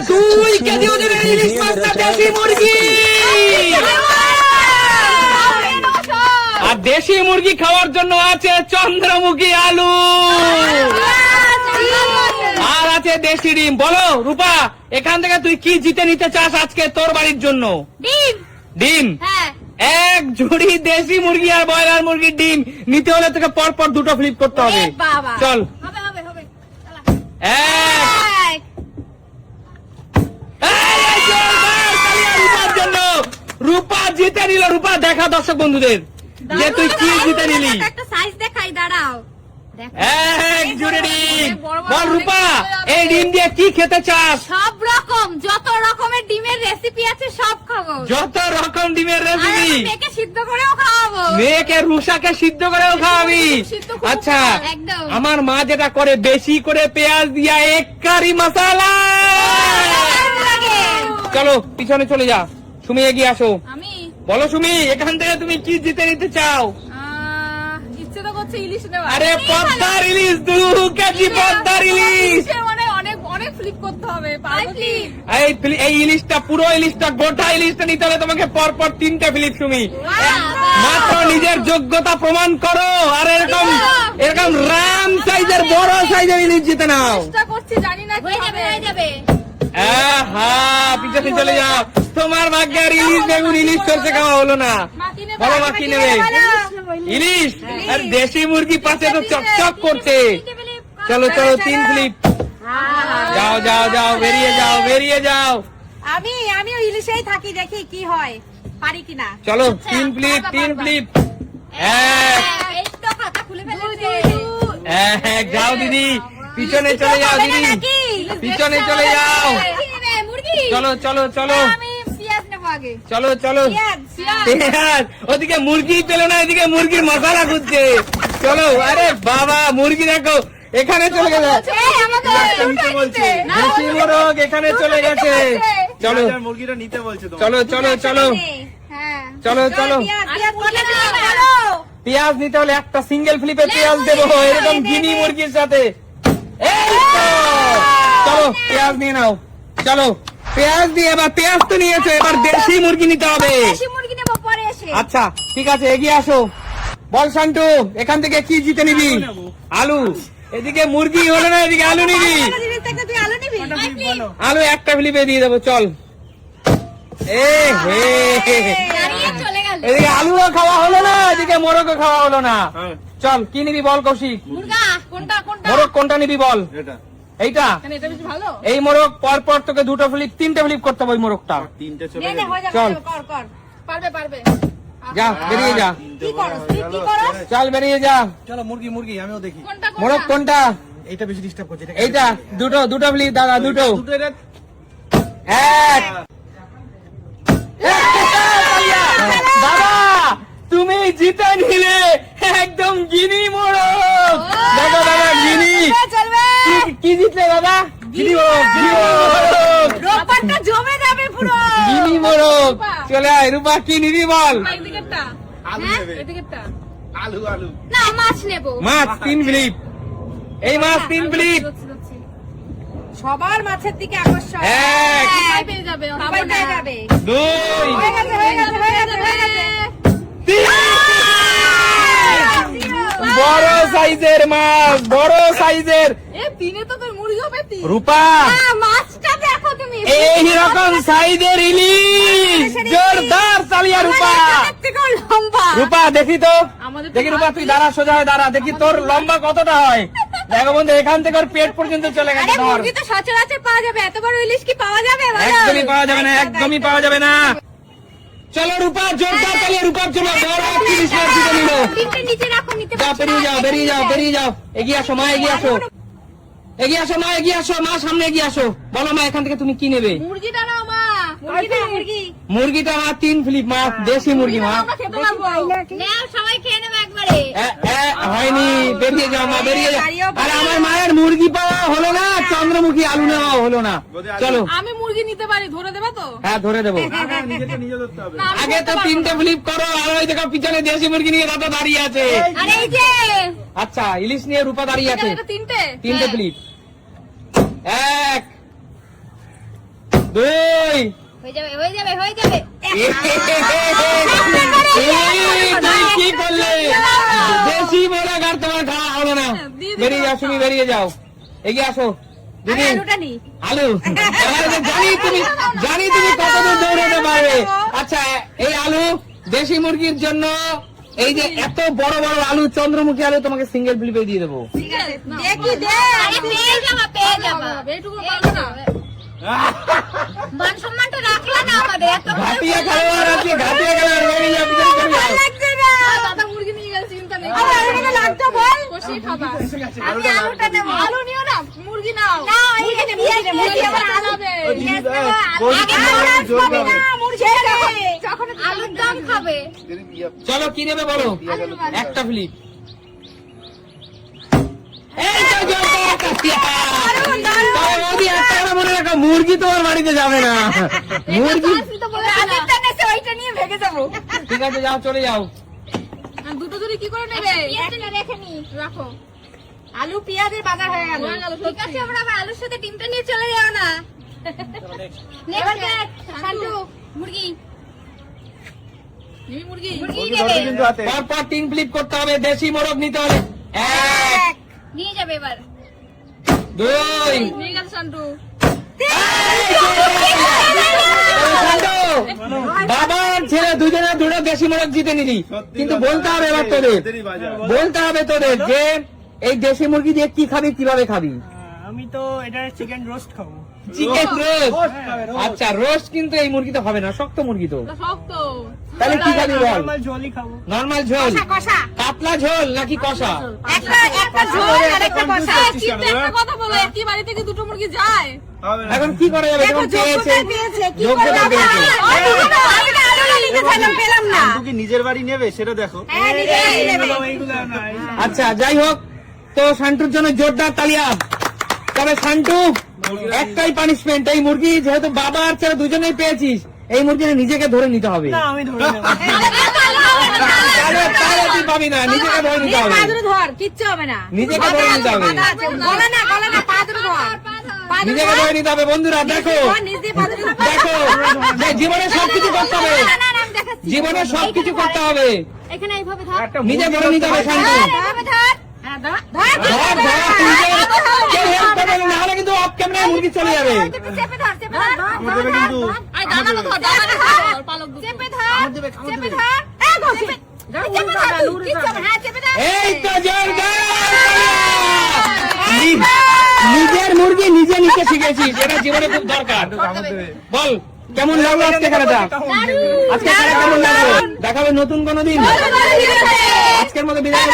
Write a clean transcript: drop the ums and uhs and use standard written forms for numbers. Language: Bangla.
2 কেজি ওজনের ইলিশ মাছটা দেশি মুরগি। আর দেশি মুরগি খাওয়ার জন্য আছে চন্দ্রমুখী আলু, আর আছে দেশি ডিম। বলো রূপা, এখান থেকে তুই কি জিতে নিতে চাস আজকে তোর বাড়ির জন্য? ডিম। ডিম? হ্যাঁ। এক ঝুড়ি দেশি মুরগি আর ব্রয়লার মুরগির ডিম নিতে হলে তোকে পরপর দুটো ফ্লিপ করতে হবে। চল। হবে হবে হবে। এক। রূপার জন্য রূপা জিতে নিল। রূপা দেখা দর্শক বন্ধুদের যে তুই কি জিতে নিলি। একটা সাইজ দেখাই, দাঁড়াও। এক ঝুড়ি ডিম। বল রূপা, এই ডিম দিয়ে কি খেতে চাস? সব রকম, যত রকমের ডিমের রেসিপি আছে সব খাবো। যত রকম ডিমের রেসিপি। মেয়েকে সিদ্ধ করেও খাওয়াবো। মেয়েকে রুষাকে সিদ্ধ করেও খাওয়াবি? আচ্ছা, আমার মা যেটা করে বেশি করে পেঁয়াজ দিয়া এক কারি মশালা। চলো পিছনে চলে যা। সুমি এগিয়ে আসো। আমি বলো সুমি, এখান থেকে তুমি কি জিতে নিতে চাও? ইচ্ছে তো করছে ইলিশ নেওয়া। আরে পদ্মার ইলিশ, 2 কেজি পদ্মার ইলিশ। মানে অনেক অনেক ফ্লিপ করতে হবে। এই ইলিশটা, পুরো ইলিশটা, গোটা ইলিশটা নিতে হলে তোমাকে পরপর 3টে ফ্লিপ। সুমি মাত্র নিজের যোগ্যতা প্রমাণ করো, আর এরকম এরকম রাম সাইজের বড় সাইজের ইলিশ জিতে নাও। চেষ্টা করছি, জানি না হয়ে যাবে হয়ে যাবে। পিছনে চলে যাও। তোমার ভাগ্যে আর ইলিশ বেগুন ইলিশ সরষে খাওয়া হলো না। বলো মা কি নেবে? ইলিশ আর দেশি মুরগি পাশে তো চকচক করছে। চলো চলো 3 ফ্লিপ। যাও যাও যাও, বেরিয়ে যাও বেরিয়ে যাও। আমিও ইলিশেই থাকি, দেখি কি হয়, পারি কিনা। চলো 3 ফ্লিপ 3 ফ্লিপ। এই তো খাতা খুলে ফেলেছে। এক যাও দিদি, পিছনে চলে যাও দিদি, পিছনে চলে যাও। চলো চলো চলো, আমি পেঁয়াজ নেবো আগে। চলো চলো। পেঁয়াজ ওদিকে মুরগি পেল না, এদিকে মুরগির মশলা খুঁজছে। চলো। আরে বাবা, মুরগি দেখো এখানে চলে গেছে। দেশি মোরগ এখানে চলে গেছে। চলো মুরগিটা নিতে বলছে। চলো চলো চলো চলো চলো। পেঁয়াজ নিতে হলে একটা সিঙ্গেল ফ্লিপে পেঁয়াজ দেবো, এরকম গিনি মুরগির সাথে। এই তো। চলো পেঁয়াজ নিয়ে নাও। চলো পেঁয়াজ দিয়ে, এবার পেঁয়াজ তো নিয়েছো, এবার দেশি মুরগি নিতে হবে। দেশি মুরগি নেবো পরে এসে। আচ্ছা ঠিক আছে, এগিয়ে আসো। বল শান্টু, এখান থেকে কি জিতে নিবি? আলু। এদিকে মুরগি হলো না, এদিকে আলু নিবি। তুই আলু নিবি? আলু একটা ফ্লিপে দিয়ে দেবো। চল। চলে গেল। এদিকে আলুও খাওয়া হলো না, এদিকে মোরগও খাওয়া হলো না। চল কি নিবি বল কৌশিক? মুরগা কোনটা কোনটা? মোরগ কোনটা নিবি বল? এইটা। এটা বেশি ভালো। এই মোরগ পরপর তোকে 2টো ফ্লিপ 3টে ফ্লিপ করতে হবে ওই মোরগটা। 3টে চলে নে, নে, হয়ে যাবে, চল। কর কর। পারবে পারবে। যা বেরিয়ে যা। কি করছ তুই, কি করছ? চল বেরিয়ে যা। চলো মুরগি মুরগি আমিও দেখি। কোনটা কোনটা? মোরগ কোনটা? এইটা বেশি ডিস্টার্ব করছে। এইটা। দুটো ফ্লিপ দাদা, দুটো। এক। বাবা তুমি জিতে নিলে একদম গিনি মোরগ। দেখো দাদা, গিনি। চলবে। কি জিতলে দাদা? গিনি মোরগ। গিনি মোরগ। রোববারটা জমে যাবে পুরো। গিনি মোরগ। চলে আয় রূপা, কি নিবি বল? এদিকেরটা। আলু নেবে। এদিকেরটা। আলু আলু। না, মাছ নেব। মাছ 3 ফ্লিপ। এই মাছ 3 ফ্লিপ। সবার মাছের দিকে আকর্ষণ। এক। সবাই পেয়ে যাবে, সবাই পেয়ে যাবে। 2 হয়ে গেছে হয়ে গেছে হয়ে গেছে হয়ে গেছে। 3। বড় সাইজের মাছ, বড় সাইজের। তিনে তো তোর মুরগি হবে। রূপা মাছটা দেখো তুমি। এই রকম সাইজের ইলিশ, জোরদার চালিয়া রূপা। লম্বা। রূপা দেখি তো, দেখি রূপা তুই দাঁড়া, সোজা হয়ে দাঁড়া, দেখি তোর লম্বা কতটা হয়। দেখো বন্ধু, এখান থেকে ওর পেট পর্যন্ত চলে গেছে। ধর, মুরগি তো সচরাচর পাওয়া যাবে, এত বড় ইলিশ কি পাওয়া যাবে? একদমই পাওয়া যাবে না, একদমই পাওয়া যাবে না। চলো রূপা, জোরদার চালিয়ে রূপার জন্য বড় একটি ইলিশ মাছ জিতে নিল। নিচে রাখো, নিতে যা, বেরিয়ে যাও বেরিয়ে যাও বেরিয়ে যাও। এগিয়ে আসো মা, এগিয়ে আসো, এগিয়ে আসো মা, এগিয়ে আসো মা, সামনে এগিয়ে আসো। বলো মা, এখান থেকে তুমি কি নেবে? মুরগিটা নাও মা। মুরগিটা মুরগি। মুরগিটা মা 3 ফ্লিপ মা, দেশি মুরগি মা। আমরা খেতে পারবো। নাও, সবাই খেয়ে নেবে একবারে। হয়নি, বেরিয়ে যাও মা, বেরিয়ে যাও। আরে আমার মায়ের মুরগি পাওয়া হলো না, চন্দ্রমুখী আলু নেওয়া হলো না। চলো আমি মুরগি নিতে পারি, ধরে দেবে তো? হ্যাঁ ধরে দেবো। নিজেকে নিজে ধরতে হবে। আগে তো 3টে ফ্লিপ করো, আর ওই দেখো পিছনে দেশি মুরগি নিয়ে দাদা দাঁড়িয়ে আছে। আরে এই যে আচ্ছা, ইলিশ নিয়ে রূপা দাঁড়িয়ে আছে। এটা তিনটে। 3টে ফ্লিপ। 1 2 হয়ে যাবে হয়ে যাবে হয়ে যাবে তুই কি করলে? দেশি মোরগ আর তোমার খাওয়া হলো না। বেরিয়ে যাও, তুমি বেরিয়ে যাও, এগিয়ে আসো দিদি। আলুটা নি আলু, জানি তুমি কতদূর দৌড়াতে পারবে। আচ্ছা, এই আলু দেশি মুরগির জন্য, এই যে এত বড় বড় আলু, চন্দ্রমুখী আলু, তোমাকে সিঙ্গেল ফ্লিপে দিয়ে দেবো। দেখি দে আরে পেয়ে যাবা এইটুকু পারবো না মান সম্মানটা রাখলা না আমাদের এত ঘাটিয়া খেলোয়াড় আছে, ঘাটিয়া খেলোয়াড়, বেরিয়ে যাও, পিছনে চলে যাও। লাগছে না দাদা মুরগি নিয়ে গেল চিন্তা নেই আরে আলুটা লাগতো বল কষি খাবা আমি আলুটা নেব আলু নিও না মুরগি নাও না মুরগি নেব মুরগি আবার আলাবে মুরগি যখন আলুর দাম খাবে চলো কি নেবে বলো, একটা ফ্লিপ। এই তো জোরদার কাটিয়া। তবে মোদি একটা কথা মনে রাখো, মুরগি তোমার বাড়িতে যাবে না, মুরগি। তো বলে আলুটা নেছে ওইটা নিয়ে ভেগে যাব ঠিক আছে, যাও, চলে যাও। দুটো জুড়ি কি করে নেবে একটা রেখে নি রাখো আলু পেঁয়াজের বাজার হয়ে গেল ঠিক আছে আমরা আবার আলুর সাথে ডিমটা নিয়ে চলে যাও না নেক্সট শান্তু মুরগি মুরগি মুরগি নেবে কিন্তু হাতে পরপর 3 ফ্লিপ করতে হবে, দেশি মোরগ নিতে হবে। 1 নিয়ে যাবে এবার 2 নিয়ে গেল শান্তু বাবার ছেলে দুজনে দুটো দেশি মোরগ জিতে নিলি, কিন্তু বলতে হবে এবার তোদের, বলতে হবে তোদের যে এই দেশি মুরগি দিয়ে কি খাবি, কিভাবে খাবি। আমি তো এটা চিকেন রোস্ট খাবো। চিকেন রোস্ট, আচ্ছা রোস্ট কিন্তু এই মুরগিতে হবে না, শক্ত মুরগি তো। শক্ত তাহলে কি খাবি বল? নরমাল ঝোলই খাবো। নরমাল ঝোল, কষা কাতলা ঝোল নাকি কষা? একটা ঝোল আর একটা কষা চিন্তা একটা কথা বলো একই বাড়ি থেকে দুটো মুরগি যায় এখন কি করা যাবে? দেখো যখন পেয়েছে, যোগ্যতা পেয়েছে কি যোগ্যতা করবে পেয়েছে। আলু নিতে চাইলাম পেলাম না শান্তু কি নিজের বাড়ি নেবে সেটা দেখো। হ্যাঁ নিজেই নেবে এইগুলো না আচ্ছা যাই হোক, তো শান্তুর জন্য জোরদার তালিয়া। তবে শান্তু, একটাই পানিশমেন্ট, এই মুরগি যেহেতু বাবা আর ছেলে দুজনেই পেয়েছিস, এই মুরগিটা নিজেকে ধরে নিতে হবে। না আমি ধরে নেব। তাহলে তুই পাবি না, নিজেকে ধরে নিতে হবে, পা ধরে ধর কিচ্ছু হবে না নিজেকে ধরে নিতে হবে, গলা না পা ধরে ধর পা ধরে নিজেকে ধরে নিতে হবে। বন্ধুরা দেখো, ধর নিজ দিয়ে পা ধরে ধর দেখো যে জীবনে সবকিছু করতে হবে, না না আমি দেখাচ্ছি জীবনে সবকিছু করতে হবে, এখানে এইভাবে ধর নিজে ধরে নিতে হবে। শান্তু এইভাবে ধর হ্যাঁ ধর ধর ধর, তুই যে কেউ হেল্প করবে না, নাহলে কিন্তু অফ ক্যামেরায় মুরগি চলে যাবে। চেপে ধর আমার দেবে কিন্তু আই দানা ধর পালক চেপে ধর চেপে ধর এই গোসি চেপে ধর কিচ্ছু হবে হ্যাঁ চেপে ধর এই তো জোরদার। নিজের মুরগি নিজে নিতে শিখেছিস, এটা জীবনে খুব দরকার। বল কেমন লাগলো আজকে খেলাটা? আজকে খেলা কেমন লাগলো? দেখাবে নতুন কোনো দিন। আজকের মতো বিদায়।